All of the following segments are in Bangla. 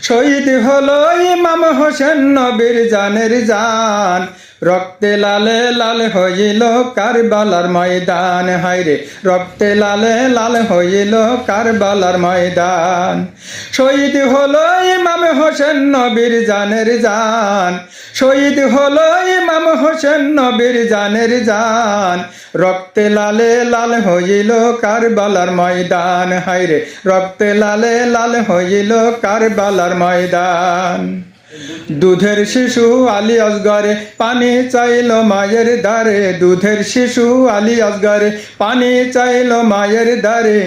শহীদ হলো ইমাম হোসেন নবীর জানের জান, রক্তে লালে লাল হইল কারবালার ময়দান। হায়রে রক্তে লালে লাল হইল কারবালার ময়দান। শহীদ হলো ইমাম হোসেন নবীর জানের জান, শহীদ হলো ইমাম হোসেন নবীর জানের জান, রক্তে লালে লাল হইল কারবালার ময়দান। হায়রে রক্তে লালে লাল হইল কারবালার ময়দান। দুধের শিশু আলী আসগরে পানি চাইল মায়ের দ্বারে, দুধের শিশু আলী আসগরে পানি চাইল মায়ের দ্বারে,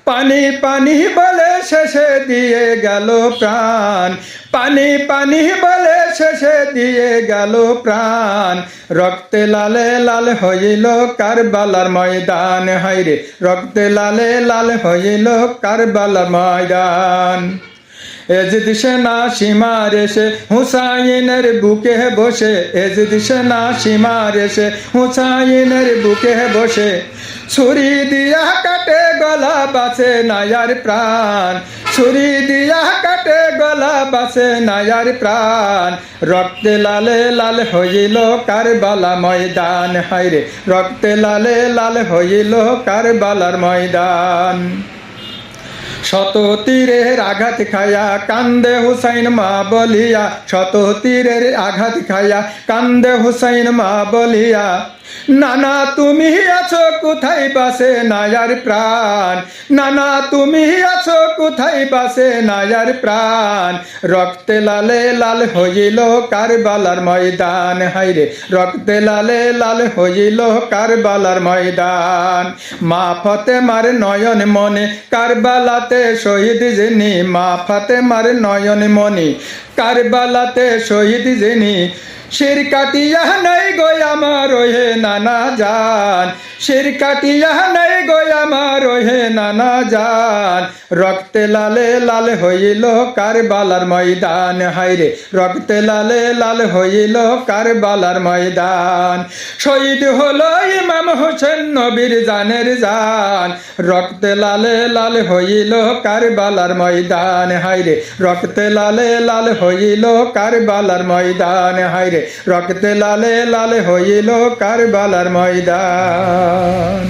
পানি পানি বলে শেষে দিয়ে গেল প্রাণ, পানি পানি বলে শেষে দিয়ে গেল প্রাণ। রক্তে লালে লাল হইল কারবালার ময়দান। হায়রে রক্তে লালে লাল হইল কারবালার ময়দান। এজিদ সেনা সীমার এসে হুসাইনের বুকে বসে, এজিদ সেনা সীমার এসে হুসাইনের বুকে বসে, ছুরি দিয়া কাটে গলা বাঁচে নায়ার প্রাণ, ছুরি দিয়া কাটে গলা বাঁচে নায়ার প্রাণ। রক্তে লালে লাল হইল কারবালা ময়দান। হায়রে রক্তে লালে লাল হইল কারবালার ময়দান। শত তীরের আঘাত খায়া কান্দে হুসাইন মা বলিয়া, শত তীরের আঘাত খায়া কান্দে হুসাইন মা বলিয়া, নানা তুমি আছো কোথায় বাসে নায়ার প্রাণ, নানা তুমি আছো কোথায় বাসে নায়ার প্রাণ। রক্তে লালে লাল হইল কারবালার ময়দান। হায়রে রক্তে লালে লাল হইল কারবালার ময়দান। মা ফাতেমার নয়ন মনে কারবালাতে শহীদ যিনি, মা ফাতেমার নয়ন মনে কারবালাতে শহীদ যিনি, শির কাটিয়া নাই গো আমার হে নানা জান, শির কাটিয়া নাই গো আমার হে নানা জান। রক্তে লালে লাল হইল কারবালার ময়দান। হায়রে রক্তে লালে লাল হইল কারবালার ময়দান। শহীদ হলো ইমাম হোসেন নবীর জানের জান, রক্তে লালে লাল হইল কারবালার ময়দান। হায়রে রক্তে লালে লাল হইল কারবালার ময়দান। হায়রে রক্তে লালে লাল হইল কারবালার ময়দান।